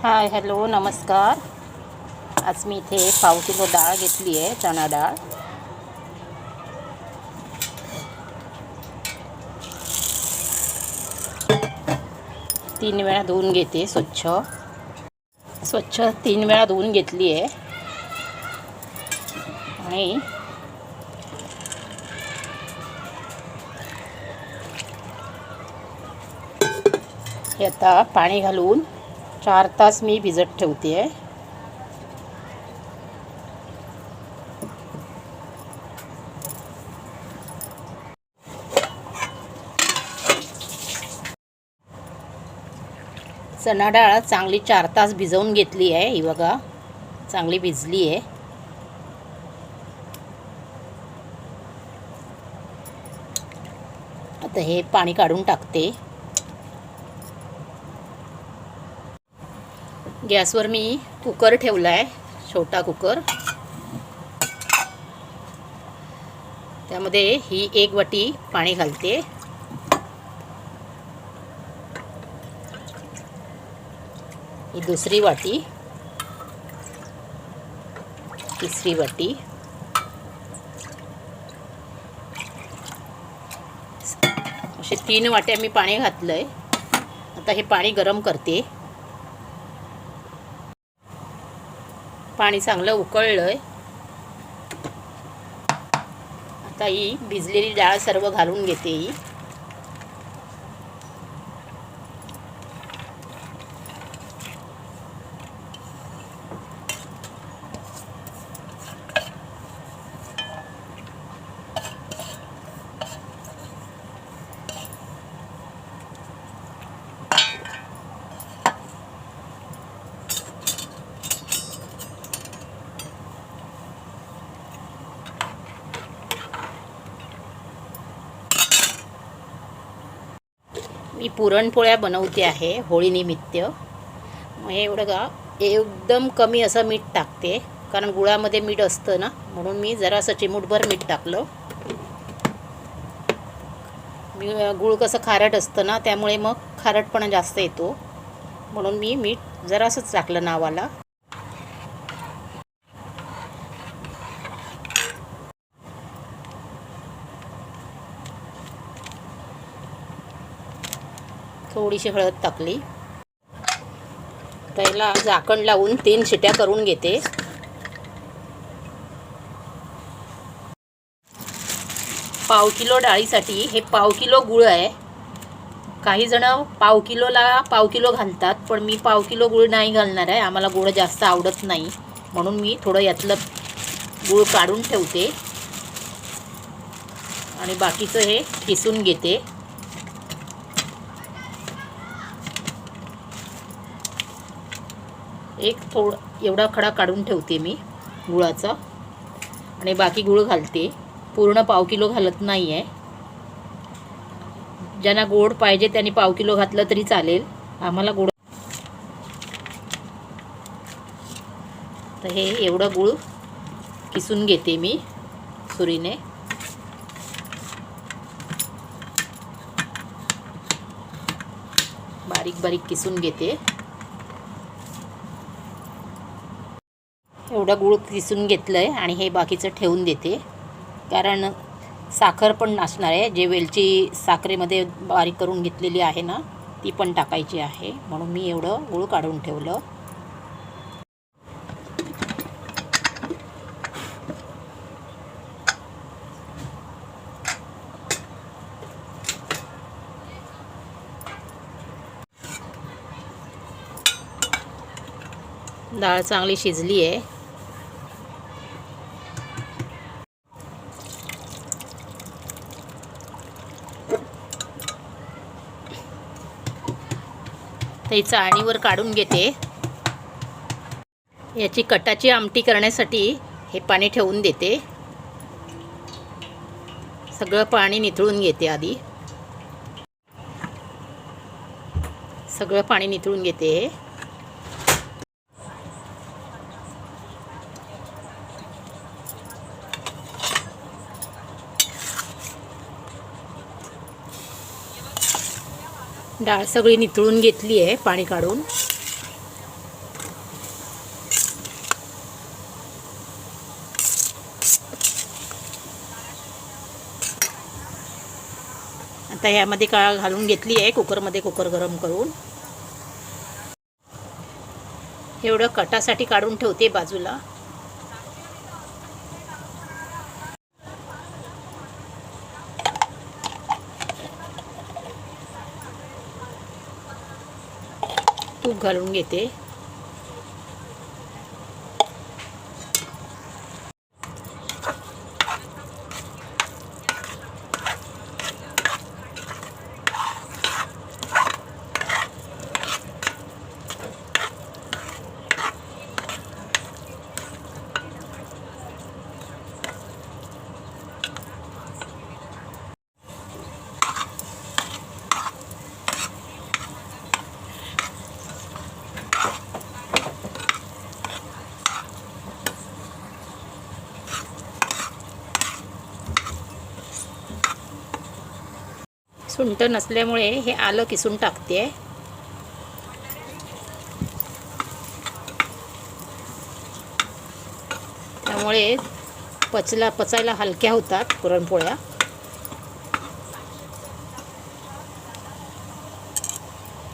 Hi hello नमस्कार. आज मी इथे पाव किलो डाळ घेतली आहे, चणा डाळ. तीन वेळा धुवून घेते. स्वच्छ 3 वेळा धुवून घेतली आहे. आणि हे आता पाणी घालून 4 तास मी भिजत ठेवते आहे. चणा डाळ चांगली 4 तास भिजवून घेतली आहे. ही बघा चांगली भिजली आहे. आता हे पाणी काढून टाकते. गॅसवर मी कुकर ठेवला आहे, छोटा कुकर. त्यामध्ये ही 1 वाटी पाणी घालते. ही दुसरी वाटी, तिसरी वाटी, असे 3 वाट्या मी पाणी घातलंय. आता हे पाणी गरम करते. पाणी चांगलं उकळलंय. आता ही भिजलेली डाळ सर्व घालून घेते. मी पुरणपोळ्या बनवते आहे होळीनिमित्त. मग एवढं एकदम कमी असं मीठ टाकते, कारण गुळामध्ये मीठ असतं ना, म्हणून मी जरासं चिमूटभर मीठ टाकलं. गुळ कसं खारट असतं ना, त्यामुळे मग खारटपणा जास्त येतो, म्हणून मी मीठ जरासंच टाकलं नावाला. थोडीशी हळद टाकली. त्याला झाकण लावून 3 शिट्या करून घेते. पाव किलो डाळीसाठी हे पाव किलो गुळ आहे. काही जण पाव किलोला पाव किलो घालतात, पण मी पाव किलो गुळ नाही घालणार आहे. आम्हाला गुळ जास्त आवडत नाही, म्हणून मी थोडं यातलं गुळ काढून ठेवते आणि बाकीचं हे किसून घेते. एवढा खडा काढून ठेवते मी गुळाचा, आणि बाकी गुळ घालते. पूर्ण पाव किलो घालत नाही आहे. ज्यांना गोड पाहिजे त्यांनी पाव किलो घातलं तरी चालेल. आम्हाला गोड. तर हे एवढं गुळ किसून घेते मी सुरीने. बारीक बारीक किसून घेते. एवढं गुळ किसून घेतलं आहे आणि हे बाकीचं ठेवून देते, कारण साखर पण नसणार आहे. जे वेलची साखरेमध्ये बारीक करून घेतलेली आहे ना, ती पण टाकायची आहे, म्हणून मी एवढं गुळ काढून ठेवलं. डाळ चांगली शिजली आहे. ते चाळणीवर काढून घेते. याची कटाची आमटी करण्यासाठी हे पाणी ठेवून देते. सगळं पाणी निथळून घेते. आधी सगळं पाणी निथळून घेते. डाळ सगळी नितळून घेतली आहे पाणी काढून. आता ह्यामध्ये घालून घेतली आहे कुकरमध्ये, कुकर गरम करून. एवढं कटासाठी काढून ठेवते बाजूला. तूप घालून घेते. सुंठ नसल्यामुळे हे आलं किसून टाकते. त्यामुळे पचायला हलक्या होतात पुरणपोळ्या.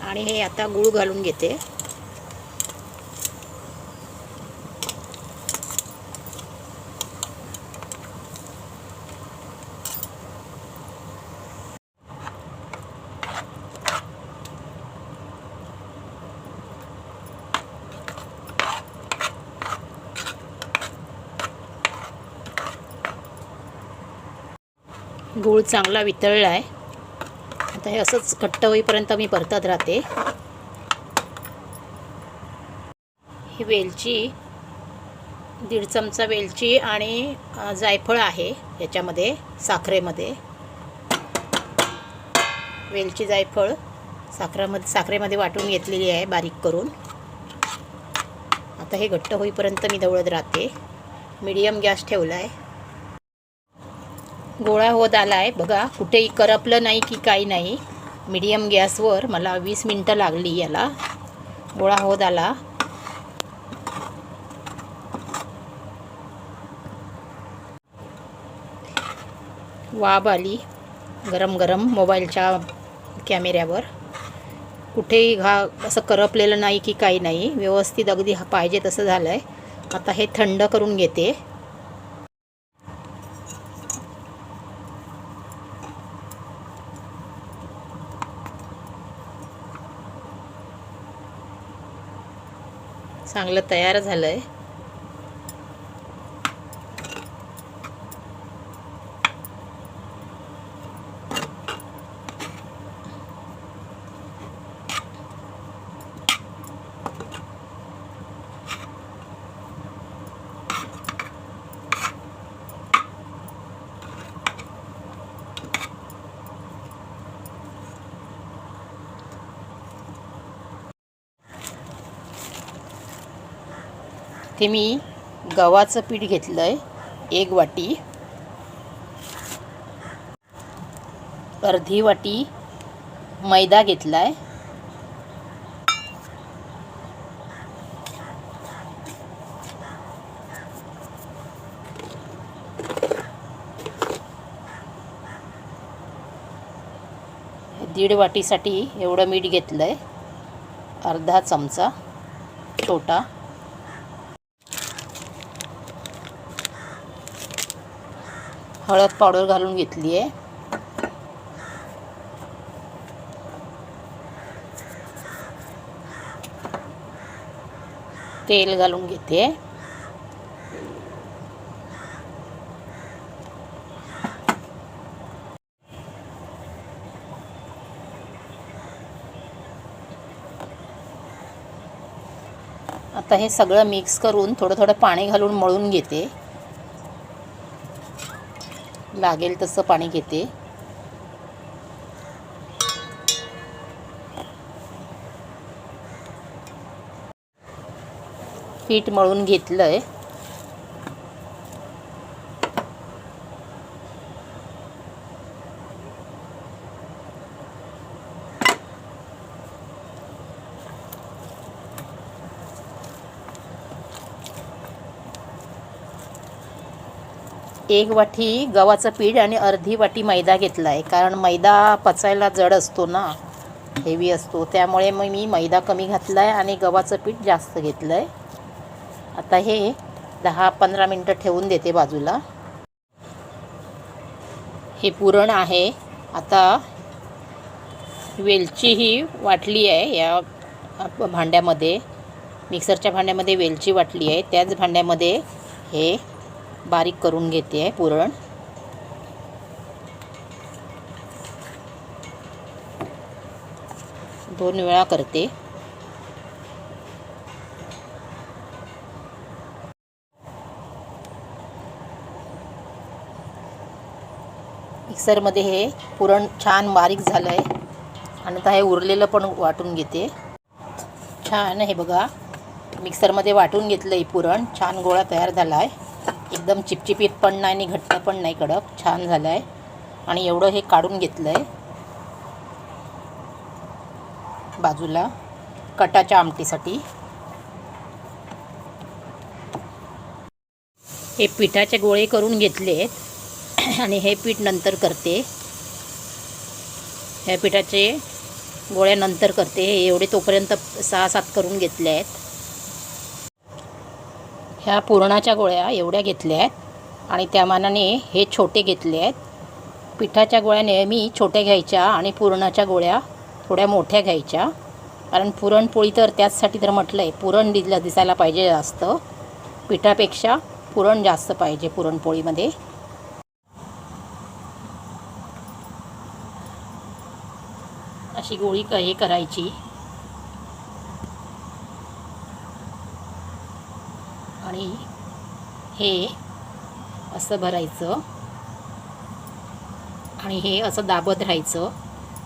आणि हे आता गूळ घालून घेते. गूळ चांगला वितळला आहे. आता हे असंच घट्ट होईपर्यंत मी परतत राहते. ही वेलची, 1.5 चमचा वेलची आणि जायफळ आहे याच्यामध्ये, साखरेमध्ये. वेलची जायफळ साखरेमध्ये वाटून घेतलेली आहे बारीक करून. आता हे घट्ट होईपर्यंत मी ढवळत राहते. मीडियम गॅस ठेवला आहे. गोळा होत आला आहे बघा, कुठेही करपलं नाही की काही नाही. मीडियम गॅसवर मला 20 मिनटं लागली याला. गोळा होत आला. वाफ आली गरम गरम मोबाईलच्या कॅमेऱ्यावर. कुठेही असं करपलेलं नाही की काही नाही, व्यवस्थित अगदी पाहिजे तसं झालं आहे. आता हे थंड करून घेते. चांगलं तयार झालं आहे. ते मी गव्हाचं पीठ घेतलं आहे 1 वाटी. अर्धी वाटी मैदा घेतला आहे. दीड वाटीसाठी एवढं मीठ घेतलं आहे. अर्धा चमचा छोटा. हळद पावडर घालून घेतली आहे. तेल घालून घेते. आता हे सगळं मिक्स करून थोडं थोडं पाणी घालून मळून घेते. लागेल तसं पाणी घेते. पीठ मळून घेतलंय. 1 वाटी गव्हाचं पीठ आणि अर्धी वाटी मैदा घेतला आहे, कारण मैदा पचायला जड असतो ना, हेवी असतो, त्यामुळे मग मी मैदा कमी घातला आहे आणि गव्हाचं पीठ जास्त घेतलं आहे. आता हे 10-15 मिनटं ठेवून देते बाजूला. हे पुरण आहे. आता वेलची ही वाटली आहे या भांड्यामध्ये, मिक्सरच्या भांड्यामध्ये वेलची वाटली आहे. त्याच भांड्यामध्ये हे बारीक करून घेते आहे पुरण. दोन वेळा करते. मिक्सरमध्ये हे पुरण छान बारीक झालं आहे आणि आता हे उरलेलं पण वाटून घेते. छान हे बघा, मिक्सरमध्ये वाटून घेतलं आहे पुरण. छान गोळा तयार झाला आहे. एकदम चिपचिपीत पण नाही आणि घट्ट पण नाही, कडक छान झालं आहे. आणि एवढं हे काढून घेतलं आहे बाजूला कटाच्या आमटीसाठी. हे पिठाचे गोळे करून घेतले आणि हे पीठ नंतर करते. ह्या पिठाचे गोळ्या नंतर करते. हे एवढे तोपर्यंत 6-7 करून घेतले आहेत. ह्या पुरणाच्या गोळ्या एवढ्या घेतल्या आहेत आणि त्या मानाने हे छोटे घेतले आहेत. पिठाच्या गोळ्या नेहमी छोट्या घ्यायच्या आणि पुरणाच्या गोळ्या थोड्या मोठ्या घ्यायच्या, कारण पुरणपोळी तर त्याचसाठी तर म्हटलं आहे, पुरण दिसायला पाहिजे जास्त. पिठापेक्षा पुरण जास्त पाहिजे पुरणपोळीमध्ये. अशी गोळी हे करायची आणि हे असं भरायचं आणि हे असं दाबत राहायचं,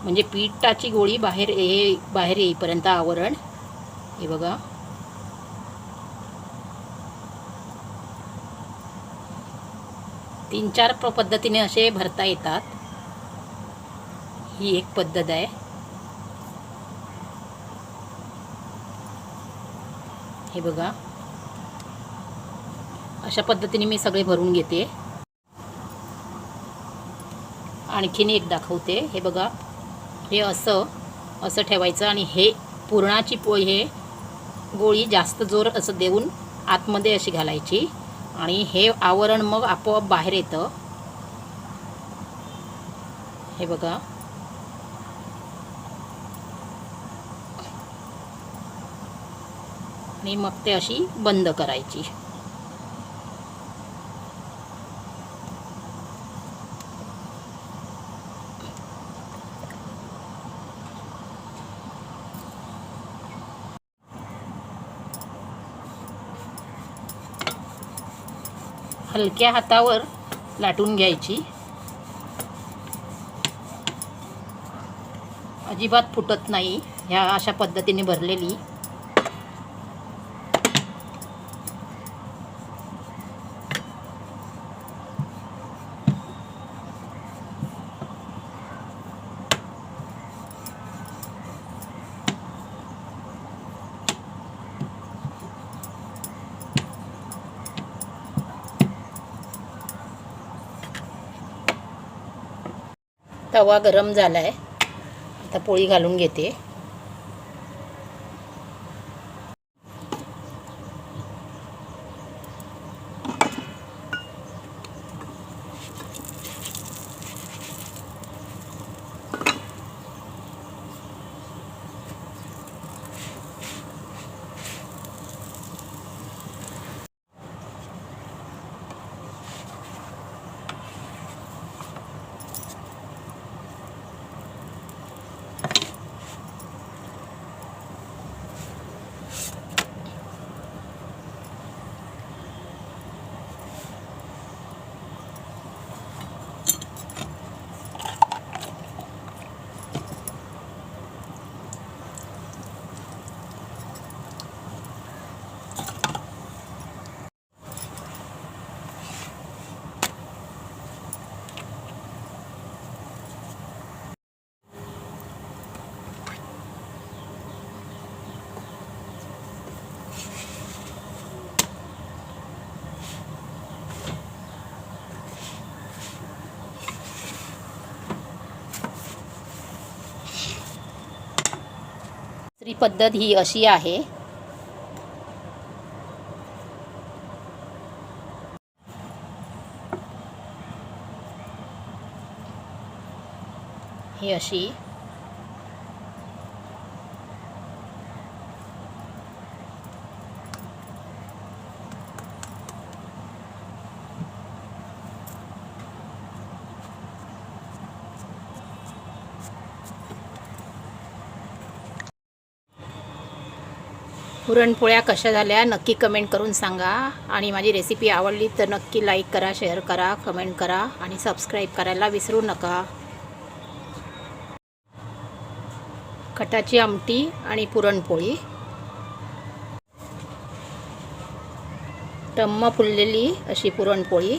म्हणजे पिठाची गोळी बाहेर येईपर्यंत आवरण. हे बघा, तीन चार पद्धतीने असे भरता येतात. ही एक पद्धत आहे. हे बघा, अशा पद्धतीने मी सगळे भरून घेते. आणखीन एक दाखवते. हे बघा, हे असं ठेवायचं आणि हे पुरणाची हे गोळी जास्त जोर असं देऊन आतमध्ये अशी घालायची आणि हे आवरण मग आपोआप बाहेर येतं. हे बघा, आणि मग ते अशी बंद करायची. हलक्या हातावर लाटून घ्यायची, अजिबात फुटत नाही ह्या अशा पद्धतीने भरलेली. तवा गरम झाला आहे. आता पोळी घालून घेते. दुसरी पद्धत ही अशी आहे, ही अशी पुरणपोळ्या कशा झाल्या नक्की कमेंट करून सांगा. आणि माझी रेसिपी आवडली तर नक्की लाईक करा, शेअर करा, कमेंट करा आणि सबस्क्राईब करायला विसरू नका. कटाची आमटी आणि पुरणपोळी, टम्म फुललेली अशी पुरणपोळी.